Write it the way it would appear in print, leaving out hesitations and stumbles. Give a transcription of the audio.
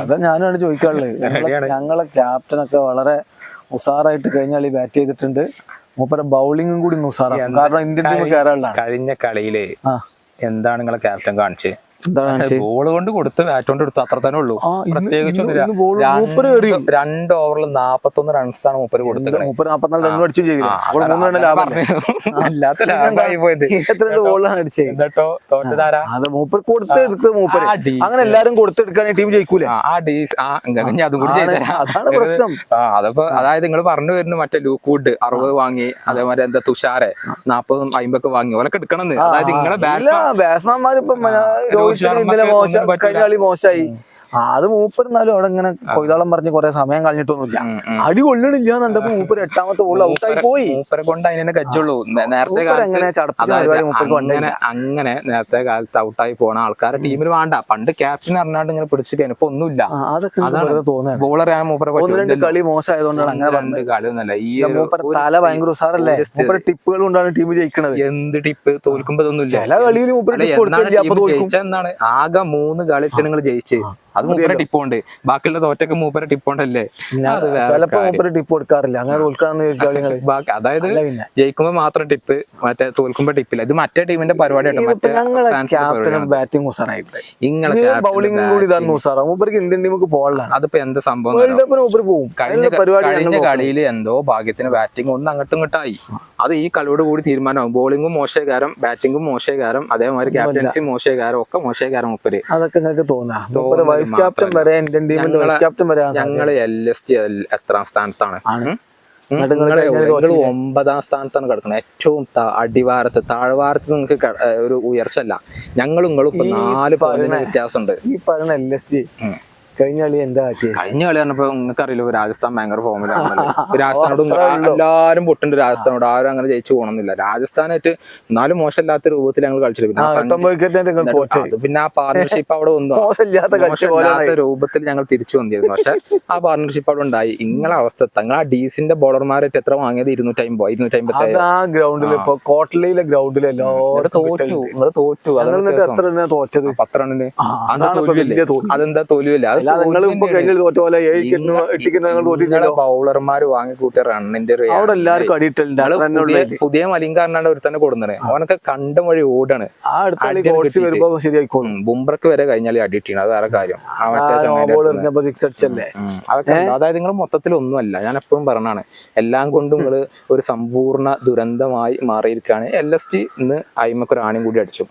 അതാ ഞാനാണ് ചോദിക്കാനുള്ളത്. ഞങ്ങളെ ക്യാപ്റ്റനൊക്കെ വളരെ ഉഷാറായിട്ട് കഴിഞ്ഞ കളി ബാറ്റ് ചെയ്തിട്ടുണ്ട്. മൂപ്പരെ ബൗളിങ്ങും കൂടി ഉഷാറാണ്. കാരണം ഇന്ത്യൻ ടീം കയറാനുള്ളതാണ്. കഴിഞ്ഞ കളിയില് എന്താണ് നിങ്ങളെ ക്യാപ്റ്റൻ കാണിച്ചത്? ബോൾ കൊണ്ട് കൊടുത്ത് ബാറ്റ് കൊണ്ട് കൊടുത്ത് അത്ര തന്നെ ഉള്ളൂ. പ്രത്യേകിച്ചൊന്നുമില്ല. 2 ഓവറിൽ 41 റൺസാണ് മൂപ്പര് കൊടുത്തത്. അല്ലാത്ത ലാഭമായി പോയത്. എന്നിട്ടോ തോറ്റതാരാ? അങ്ങനെ എല്ലാരും കൊടുത്തെടുക്കുകയാണെങ്കിൽ ടീം ജയിക്കൂല. അതും കൂടി അതപ്പോ അതായത് നിങ്ങൾ പറഞ്ഞു വരുന്നു മറ്റേ ലൂക്ക്വുഡ് 60 വാങ്ങി, അതേമാതിരി എന്താ തുഷാരെ 40 50 വാങ്ങി ഓലൊക്കെ എടുക്കണമെന്ന്. അതായത് നിങ്ങളെ ബാറ്റ്സ്മാൻമാരിപ്പം ഇന്നലെ മോശം, കഴിഞ്ഞ കളി മോശമായി. അത് മൂപ്പരെന്നാലും അവിടെ ഇങ്ങനെ കൊയ്താളം പറഞ്ഞ് കുറെ സമയം കളഞ്ഞിട്ടൊന്നുമില്ല. അടി കൊള്ളണില്ല എന്നുണ്ടപ്പോ മൂപ്പര് 8ാമത്തെ ബോളിൽ ഔട്ടായി പോയി. മൂപ്പരെ കൊണ്ട് അതിനെ കജ്ജുള്ളൂ. നേരത്തെ അങ്ങനെ നേരത്തെ കാലത്ത് ഔട്ടായി പോണ ആൾക്കാരെ ടീമിൽ വേണ്ട. പണ്ട് ക്യാപ്റ്റൻ അറിഞ്ഞാണ്ട് ഇങ്ങനെ പിടിച്ചു കഴിഞ്ഞ ഇപ്പൊ ഒന്നുമില്ല. ബോളറാണ് മൂപ്പരെ. 1-2 കളി മോശമായതുകൊണ്ടാണ് അങ്ങനെ പറഞ്ഞത്. കളിയൊന്നല്ല, ഈ തല ഭയങ്കര ഉസാറല്ലേ. മൂപ്പരെ ടിപ്പുകൾ കൊണ്ടാണ് ടീം ജയിക്കണത്. എന്ത് ടിപ്പ്? തോൽക്കുമ്പോ ഇതൊന്നുമില്ല. ചില കളിയിൽ ജയിച്ചെന്നാണ് ആകെ 3 കളിക്ക് നിങ്ങൾ ജയിച്ച്. അത് മൂപ്പരെ ടിപ്പുണ്ട്. ബാക്കിയുള്ള തോറ്റൊക്കെ മൂപ്പരെ ടിപ്പുണ്ടല്ലേ. ചിലപ്പോ മൂപ്പര് ടിപ്പ് കൊടുക്കാറില്ല. അങ്ങനെ തോൽക്കാന്ന് ചോദിച്ചാൽ അതായത് ജയിക്കുമ്പോ മാത്രം ടിപ്പ്, മറ്റേ തോൽക്കുമ്പോ ടിപ്പില്ല. ഇത് മറ്റേ ടീമിന്റെ പരിപാടിയാണ്. ബാറ്റിംഗ് ഉസാറായിട്ട് ബൗളിംഗ് കൂടി മൂപ്പർക്ക് ഇന്ത്യൻ ടീമുക്ക് പോകാനാണ്. അതിപ്പോ എന്താ സംഭവം? കഴിഞ്ഞ കളിയിൽ എന്തോ ഭാഗ്യത്തിന് ബാറ്റിംഗ് ഒന്ന് അങ്ങോട്ടും ഇങ്ങോട്ടായി. അത് ഈ കളിയോട് കൂടി തീരുമാനമാകും. ബോളിംഗും മോശകാരം, ബാറ്റിംഗും മോശകാരം, അതേമാതിരി ക്യാപ്റ്റൻസി മോശകാരം, ഒക്കെ മോശകാരം മൂപ്പര്. അതൊക്കെ നിങ്ങൾക്ക് തോന്നാം. വൈസ് ക്യാപ്റ്റൻ വരെ, ഇന്ത്യൻ ടീമിന്റെ വൈസ് ക്യാപ്റ്റൻ വരെ. ഞങ്ങള് LSG എത്രാം സ്ഥാനത്താണ്? 9ാം സ്ഥാനത്താണ് കിടക്കുന്നത്. ഏറ്റവും അടിവാരത്ത്, താഴ്വാരത്ത് നിങ്ങൾക്ക് ഒരു ഉയർച്ച അല്ല. ഞങ്ങളും നിങ്ങളും ഇപ്പൊ 4 പോയിന്റ് വ്യത്യാസമുണ്ട്. ഈ പറയുന്ന LSG കഴിഞ്ഞ കളി എന്താ കാട്ടിയത്? കഴിഞ്ഞ കളി പറഞ്ഞപ്പോ നിങ്ങൾക്ക് അറിയില്ല, രാജസ്ഥാൻ ഭയങ്കര ഫോമിലാണ്. രാജസ്ഥാനോട് എല്ലാരും പൊട്ടുണ്ട്. രാജസ്ഥാനോട് ആരും അങ്ങനെ ജയിച്ചു പോകണമെന്നില്ല. രാജസ്ഥാനായിട്ട് എന്നാലും മോശമില്ലാത്ത രൂപത്തിൽ ഞങ്ങൾ കളിച്ചിട്ട് പിന്നെ ആ പാർട്ണർഷിപ്പ് അവിടെ വന്നു. മോശമില്ലാത്ത രൂപത്തിൽ ഞങ്ങൾ തിരിച്ചു വന്നിരുന്നു. പക്ഷെ ആ പാർട്ണർഷിപ്പ് അവിടെ ഉണ്ടായി. നിങ്ങളെ അവസ്ഥ, നിങ്ങൾ ആ ഡീസിന്റെ ബോളർമാരായിട്ട് എത്ര വാങ്ങിയത്? 250 കോട്ടലിയിലെ ഗ്രൗണ്ടിൽ തോറ്റു. നിങ്ങൾ തോറ്റു. 10 റണ്ണിന്. അതെന്താ തോൽവില്ല? ബൗളർമാര് വാങ്ങിക്കൂട്ടിയ റണ്ണിന്റെ പുതിയ മലിംഗാരനാണ് ഒരു തന്നെ കൊടുക്കുന്നത്. അവനൊക്കെ കണ്ടം വഴി ഓടാണ്. ബുംബ്രക്ക് വരെ കഴിഞ്ഞാൽ അടിയിട്ടാണ്. അത് വേറെ കാര്യം. അതായത് നിങ്ങൾ മൊത്തത്തിൽ ഒന്നുമല്ല. ഞാൻ എപ്പോഴും പറഞ്ഞാണ്, എല്ലാം കൊണ്ടും നിങ്ങൾ ഒരു സമ്പൂർണ്ണ ദുരന്തമായി മാറിയിരിക്കുകയാണ്. LSG ഇന്ന് അയിമക്കൊരു ആണിയും കൂടി അടിച്ചു.